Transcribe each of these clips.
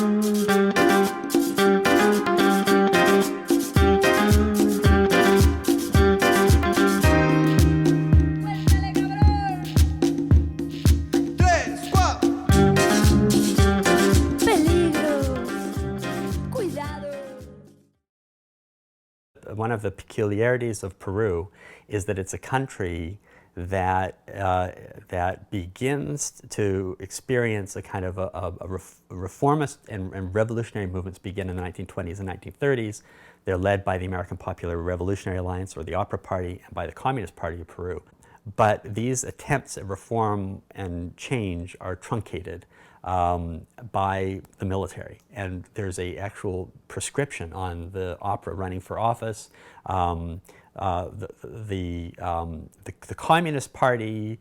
One of the peculiarities of Peru is that it's a country that begins to experience a kind of a reformist and revolutionary movements begin in the 1920s and 1930s. They're led by the American Popular Revolutionary Alliance, or the Opera Party, and by the Communist Party of Peru. But these attempts at reform and change are truncated by the military, and there's a actual prescription on the opera running for office. The Communist Party,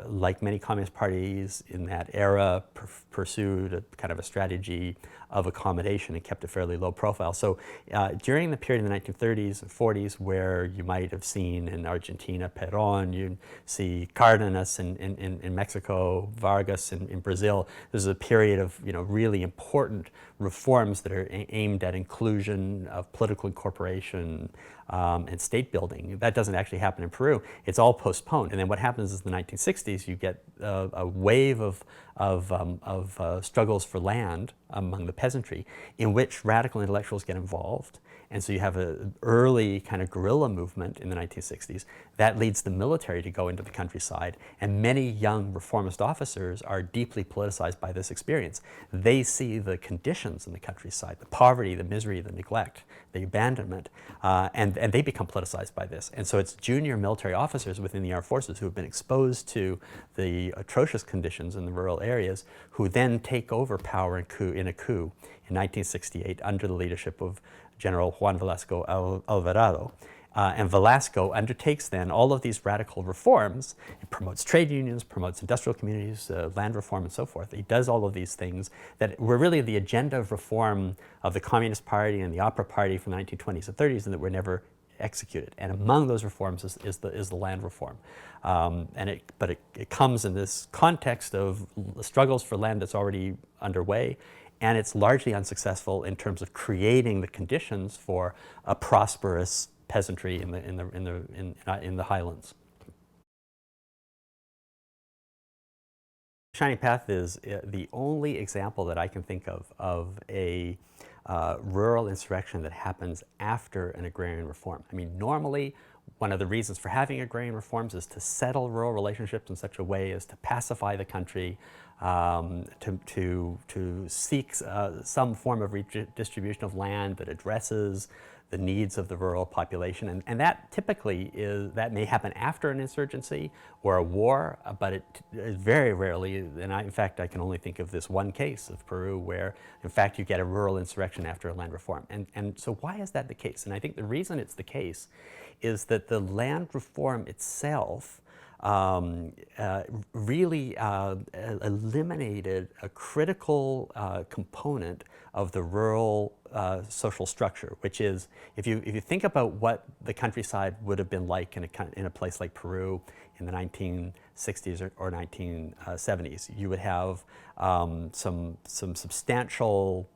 like many communist parties in that era, pursued a kind of a strategy of accommodation and kept a fairly low profile. So during the period in the 1930s and 40s, where you might have seen in Argentina Perón, you see Cárdenas in Mexico, Vargas in Brazil, there's a period of really important reforms that are aimed at inclusion of political incorporation and state building. That doesn't actually happen in Peru. It's all postponed. And then what happens is in the 1960s, you get a wave of struggles for land among the peasantry, in which radical intellectuals get involved. And so you have an early kind of guerrilla movement in the 1960s that leads the military to go into the countryside, and many young reformist officers are deeply politicized by this experience. They see the conditions in the countryside, the poverty, the misery, the neglect, the abandonment, and they become politicized by this. And so it's junior military officers within the armed forces who have been exposed to the atrocious conditions in the rural areas who then take over power in a coup in 1968 under the leadership of General Juan Velasco Alvarado. And Velasco undertakes then all of these radical reforms. It promotes trade unions, promotes industrial communities, land reform, and so forth. He does all of these things that were really the agenda of reform of the Communist Party and the Opera Party from the 1920s and 30s, and that were never executed. And among those reforms is the land reform. But it comes in this context of struggles for land that's already underway, and it's largely unsuccessful in terms of creating the conditions for a prosperous peasantry in the highlands. Shining Path is the only example that I can think of a rural insurrection that happens after an agrarian reform. I mean, normally, one of the reasons for having agrarian reforms is to settle rural relationships in such a way as to pacify the country, to seek some form of redistribution of land that addresses the needs of the rural population. And that typically that may happen after an insurgency or a war, but it very rarely, and in fact I can only think of this one case of Peru where in fact you get a rural insurrection after a land reform. And so why is that the case? And I think the reason it's the case is that the land reform itself really eliminated a critical component of the rural social structure, which is, if you think about what the countryside would have been like in a place like Peru in the 1960s or 1970s, you would have some substantial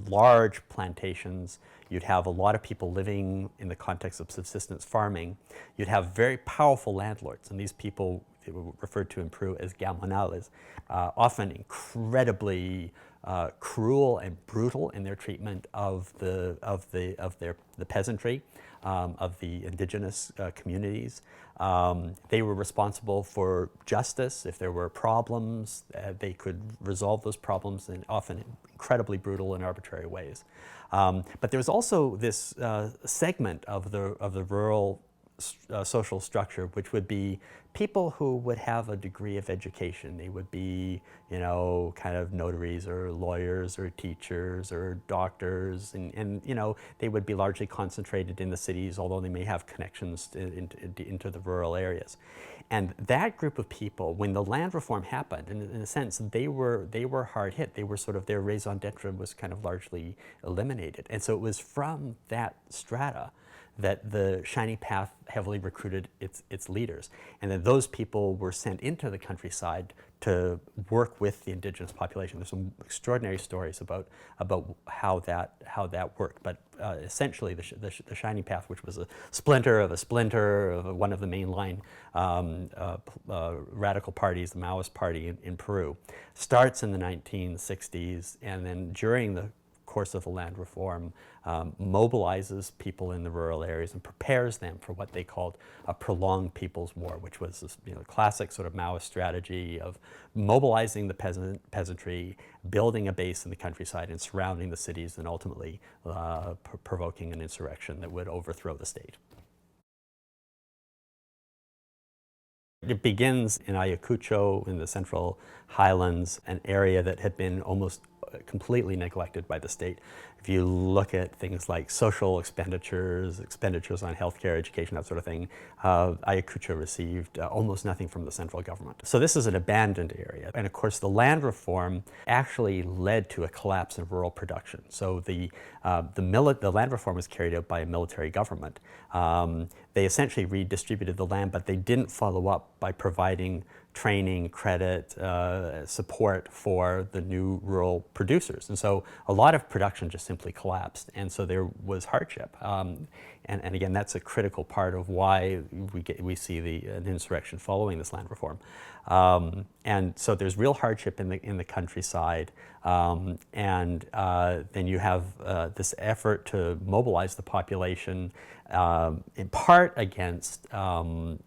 large plantations. You'd have a lot of people living in the context of subsistence farming. You'd have very powerful landlords, and these people were referred to in Peru as gamonales, often incredibly cruel and brutal in their treatment of the peasantry, of the indigenous communities. They were responsible for justice. If there were problems, they could resolve those problems in often incredibly brutal and arbitrary ways. But there was also this segment of the rural social structure, which would be people who would have a degree of education. They would be, kind of notaries or lawyers or teachers or doctors, and they would be largely concentrated in the cities, although they may have connections into the rural areas. And that group of people, when the land reform happened, in a sense, they were hard hit. They were sort of, their raison d'etre was kind of largely eliminated. And so it was from that strata that the Shining Path heavily recruited its leaders, and that those people were sent into the countryside to work with the indigenous population. There's some extraordinary stories about how that worked. But essentially, the Shining Path, which was a splinter of one of the mainline radical parties, the Maoist Party in Peru, starts in the 1960s, and then during the course of the land reform, mobilizes people in the rural areas and prepares them for what they called a prolonged people's war, which was this, classic sort of Maoist strategy of mobilizing the peasantry, building a base in the countryside, and surrounding the cities, and ultimately provoking an insurrection that would overthrow the state. It begins in Ayacucho in the Central Highlands, an area that had been almost completely neglected by the state. If you look at things like social expenditures on healthcare, education, that sort of thing, Ayacucho received almost nothing from the central government. So this is an abandoned area. And of course, the land reform actually led to a collapse in rural production. So the land reform was carried out by a military government. They essentially redistributed the land, but they didn't follow up by providing training, credit, support for the new rural producers. And so a lot of production just simply collapsed. And so there was hardship. And again, that's a critical part of why we see an insurrection following this land reform. And so there's real hardship in the countryside. And then you have this effort to mobilize the population in part against the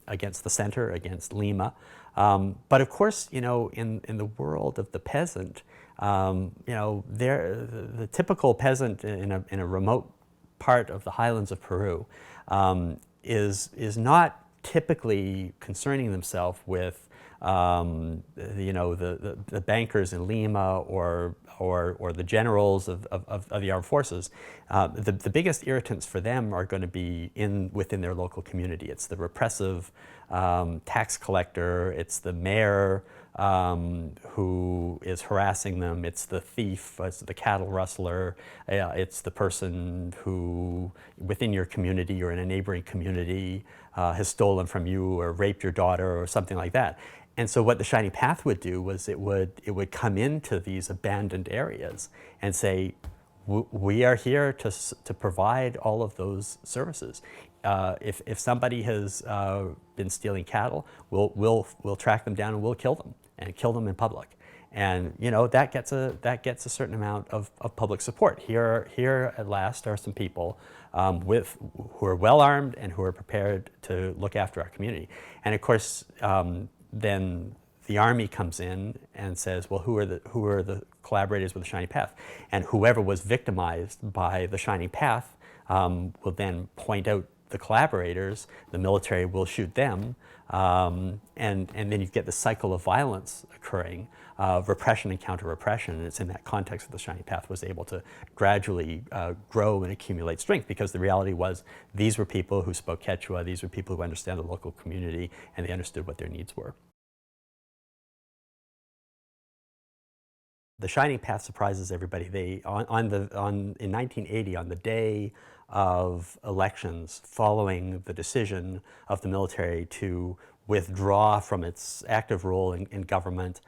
center, against Lima. But of course, in the world of the peasant, the typical peasant in a remote part of the highlands of Peru is not typically concerning themselves with the bankers in Lima or the generals of the armed forces. The biggest irritants for them are going to be within their local community. It's the repressive tax collector, it's the mayor who is harassing them, it's the thief, it's the cattle rustler, it's the person who within your community or in a neighboring community has stolen from you or raped your daughter or something like that. And so what the Shining Path would do was it would come into these abandoned areas and say, we are here to provide all of those services. If somebody has been stealing cattle, we'll track them down and we'll kill them in public. And that gets a certain amount of public support. Here at last are some people who are well armed and who are prepared to look after our community. And of course, then the army comes in and says, well, who are the collaborators with the Shining Path? And whoever was victimized by the Shining Path will then point out the collaborators. The military will shoot them, and then you get the cycle of violence occurring, repression and counter-repression. And it's in that context that the Shining Path was able to gradually grow and accumulate strength, because the reality was these were people who spoke Quechua, these were people who understand the local community, and they understood what their needs were. The Shining Path surprises everybody. In 1980, on the day of elections following the decision of the military to withdraw from its active role in government,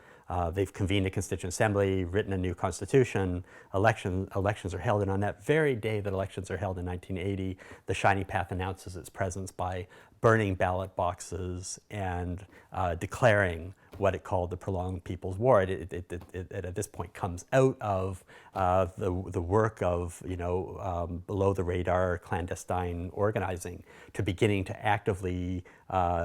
they've convened a constituent assembly, written a new constitution, elections are held, and on that very day that elections are held in 1980, the Shining Path announces its presence by burning ballot boxes and declaring what it called the Prolonged People's War. It at this point comes out of the work of below the radar clandestine organizing to beginning to actively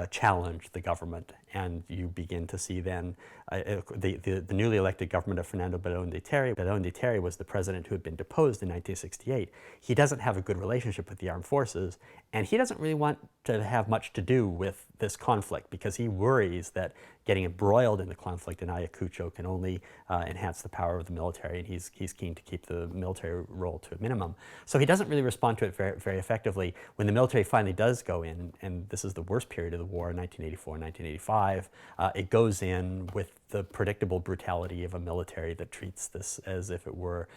challenge the government. And you begin to see then the newly elected government of Fernando Barón de Terry. Barón de Terry was the president who had been deposed in 1968. He doesn't have a good relationship with the armed forces, and he doesn't really want to have much to do with this conflict, because he worries that getting embroiled in the conflict in Ayacucho can only enhance the power of the military, and he's keen to keep the military role to a minimum. So he doesn't really respond to it very, very effectively. When the military finally does go in, and this is the worst period of the war, 1984, 1985, it goes in with the predictable brutality of a military that treats this as if it were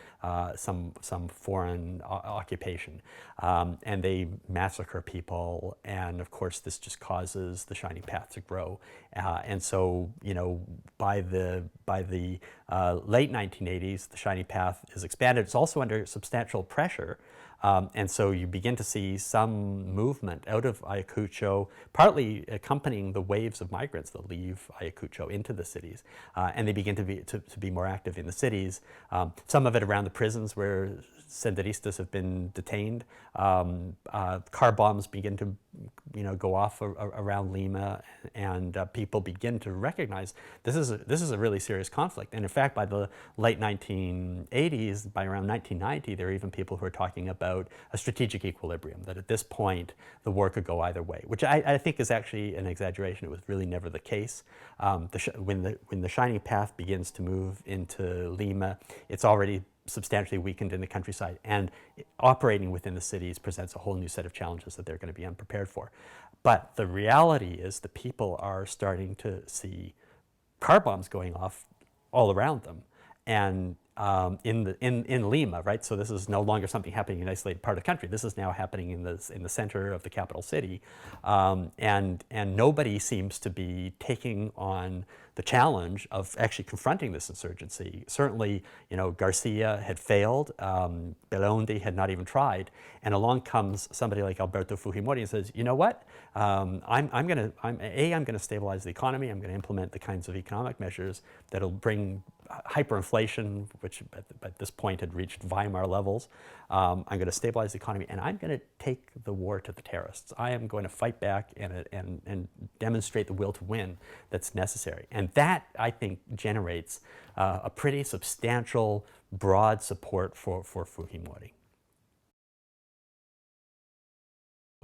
some foreign occupation. And they massacre people, and of course this just causes the Shining Path to grow. And so, by the late 1980s, the Shining Path is expanded. It's also under substantial pressure. And so you begin to see some movement out of Ayacucho, partly accompanying the waves of migrants that leave Ayacucho into the cities. And they begin to be more active in the cities. Some of it around the prisons where Senderistas have been detained. Car bombs begin to go off around Lima, and people begin to recognize this is a really serious conflict. And in fact, by the late 1980s, by around 1990, there are even people who are talking about a strategic equilibrium, that at this point the war could go either way, which I think is actually an exaggeration. It was really never the case. When the Shining Path begins to move into Lima, it's already substantially weakened in the countryside, and operating within the cities presents a whole new set of challenges that they're going to be unprepared for. But the reality is the people are starting to see car bombs going off all around them, and in Lima, right? So this is no longer something happening in an isolated part of the country. This is now happening in the center of the capital city, and nobody seems to be taking on the challenge of actually confronting this insurgency. Certainly, Garcia had failed. Belaunde had not even tried, and along comes somebody like Alberto Fujimori and says, "You know what? I'm going to stabilize the economy. I'm going to implement the kinds of economic measures that'll bring hyperinflation, which at this point had reached Weimar levels. I'm going to stabilize the economy, and I'm going to take the war to the terrorists. I am going to fight back and demonstrate the will to win that's necessary." And that, I think, generates a pretty substantial, broad support for Fujimori.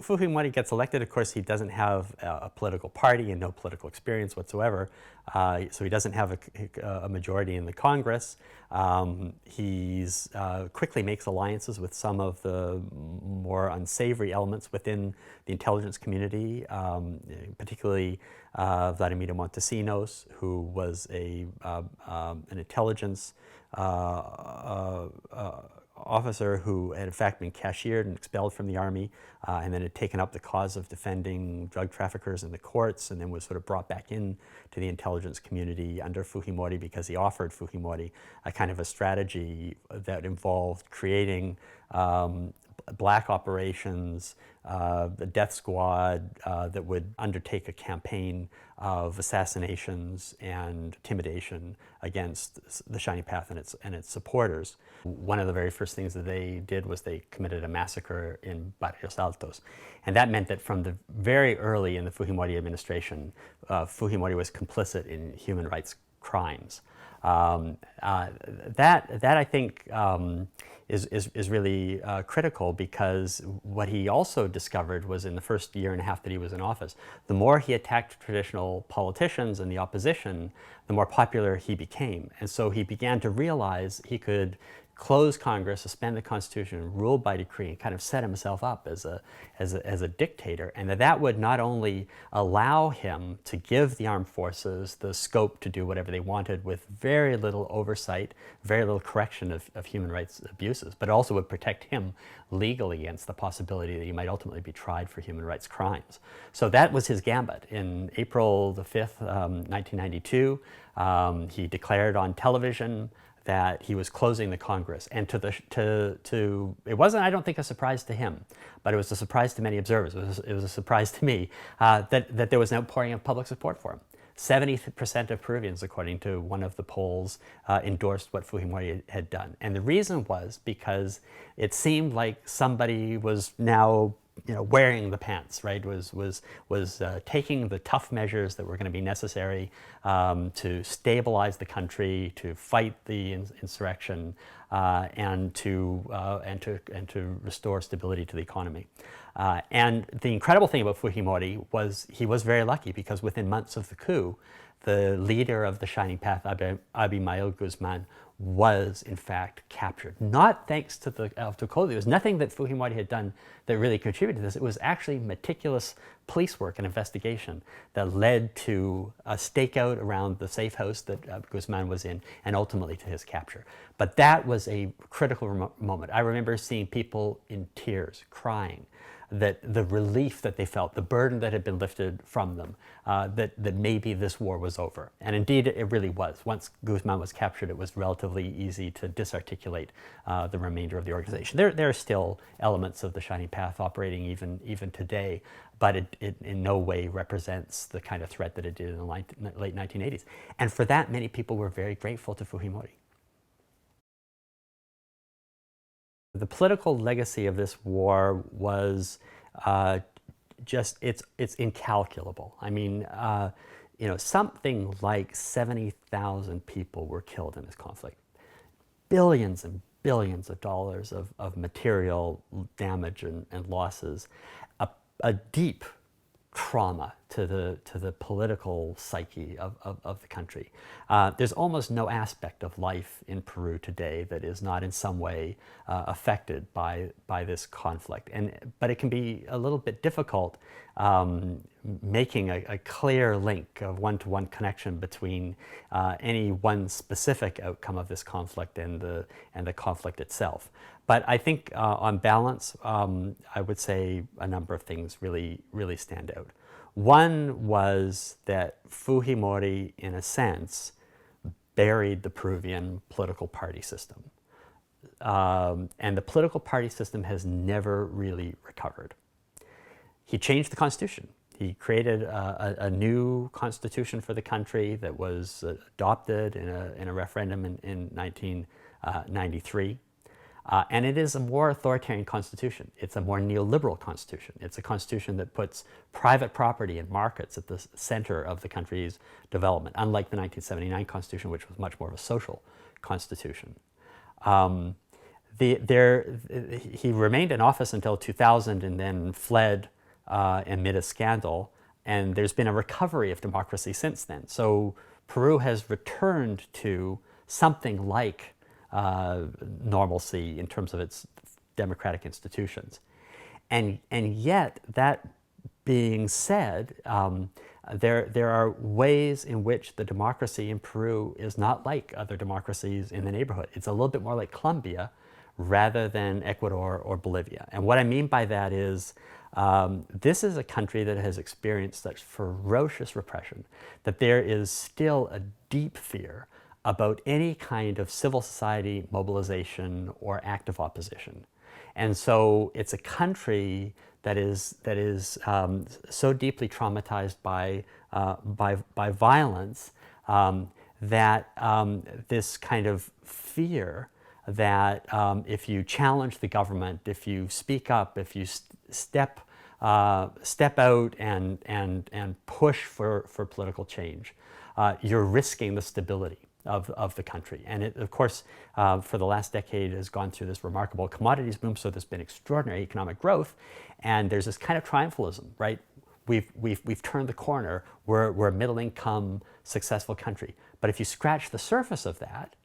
Fujimori gets elected. Of course, he doesn't have a political party and no political experience whatsoever, so he doesn't have a majority in the Congress. He quickly makes alliances with some of the more unsavory elements within the intelligence community, particularly Vladimir Montesinos, who was an intelligence officer who had in fact been cashiered and expelled from the army, and then had taken up the cause of defending drug traffickers in the courts, and then was sort of brought back in to the intelligence community under Fujimori because he offered Fujimori a kind of a strategy that involved creating black operations, the death squad that would undertake a campaign of assassinations and intimidation against the Shining Path and its supporters. One of the very first things that they did was they committed a massacre in Barrios Altos. And that meant that from the very early in the Fujimori administration, Fujimori was complicit in human rights crimes. That I think is really critical, because what he also discovered was in the first year and a half that he was in office, the more he attacked traditional politicians and the opposition, the more popular he became. And so he began to realize he could close Congress, suspend the Constitution, and rule by decree, and kind of set himself up as a dictator, and that would not only allow him to give the armed forces the scope to do whatever they wanted with very little oversight, very little correction of human rights abuses, but also would protect him legally against the possibility that he might ultimately be tried for human rights crimes. So that was his gambit. In April the 5th, 1992, he declared on television that he was closing the Congress, and it wasn't, I don't think, a surprise to him, but it was a surprise to many observers. It was a surprise to me that there was an outpouring of public support for him. 70% of Peruvians, according to one of the polls, endorsed what Fujimori had done, and the reason was because it seemed like somebody was now wearing the pants, right? Was taking the tough measures that were going to be necessary to stabilize the country, to fight the insurrection, and to restore stability to the economy. And the incredible thing about Fujimori was he was very lucky, because within months of the coup, the leader of the Shining Path, Abimael Guzman, was in fact captured. Not thanks to the Autogolpe. There was nothing that Fujimori had done that really contributed to this. It was actually meticulous police work and investigation that led to a stakeout around the safe house that Guzman was in, and ultimately to his capture. But that was a critical moment. I remember seeing people in tears, crying, that the relief that they felt, the burden that had been lifted from them, that maybe this war was over. And indeed, it really was. Once Guzman was captured, it was relatively easy to disarticulate the remainder of the organization. There are still elements of the Shining Path operating even today, but it in no way represents the kind of threat that it did in the late 1980s. And for that, many people were very grateful to Fujimori. The political legacy of this war was just, it's incalculable. I mean, you know, something like 70,000 people were killed in this conflict. Billions and billions of dollars of material damage and losses. A deep trauma to the political psyche of the country. There's almost no aspect of life in Peru today that is not in some way affected by this conflict. But it can be a little bit difficult making a clear link of one-to-one connection between any one specific outcome of this conflict and the conflict itself. But I think on balance, I would say a number of things really stand out. One was that Fujimori, in a sense, buried the Peruvian political party system. And the political party system has never really recovered. He changed the constitution. He created a new constitution for the country that was adopted in a referendum in 1993. And it is a more authoritarian constitution. It's a more neoliberal constitution. It's a constitution that puts private property and markets at the center of the country's development, unlike the 1979 constitution, which was much more of a social constitution. He remained in office until 2000 and then fled amid a scandal. And there's been a recovery of democracy since then. So Peru has returned to something like normalcy in terms of its democratic institutions. And yet, that being said, there are ways in which the democracy in Peru is not like other democracies in the neighborhood. It's a little bit more like Colombia rather than Ecuador or Bolivia. And what I mean by that is this is a country that has experienced such ferocious repression that there is still a deep fear about any kind of civil society mobilization or active opposition. And so it's a country that is so deeply traumatized by violence that this kind of fear that if you challenge the government, if you speak up, if you step out and push for political change, you're risking the stability of the country. And it, of course, for the last decade has gone through this remarkable commodities boom, so there's been extraordinary economic growth, and there's this kind of triumphalism, right? We've turned the corner, we're a middle-income, successful country. But if you scratch the surface of that,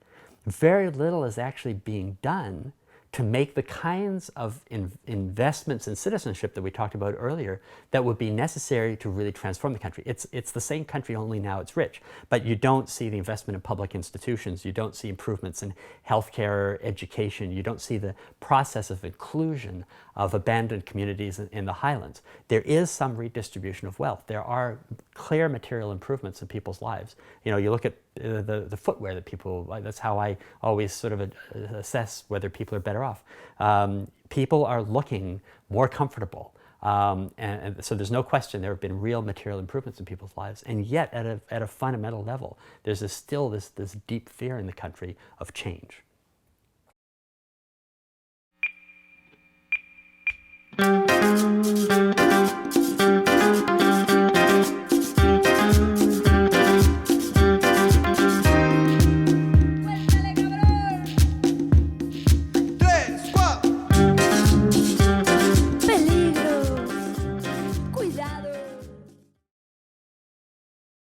very little is actually being done to make the kinds of investments in citizenship that we talked about earlier that would be necessary to really transform the country. It's the same country, only now it's rich. But you don't see the investment in public institutions. You don't see improvements in healthcare, education. You don't see the process of inclusion of abandoned communities in the highlands. There is some redistribution of wealth. There are clear material improvements in people's lives. You know, you look at the footwear that people, that's how I always sort of assess whether people are better off. People are looking more comfortable. And so there's no question there have been real material improvements in people's lives. And yet, at a fundamental level, there's still this deep fear in the country of change.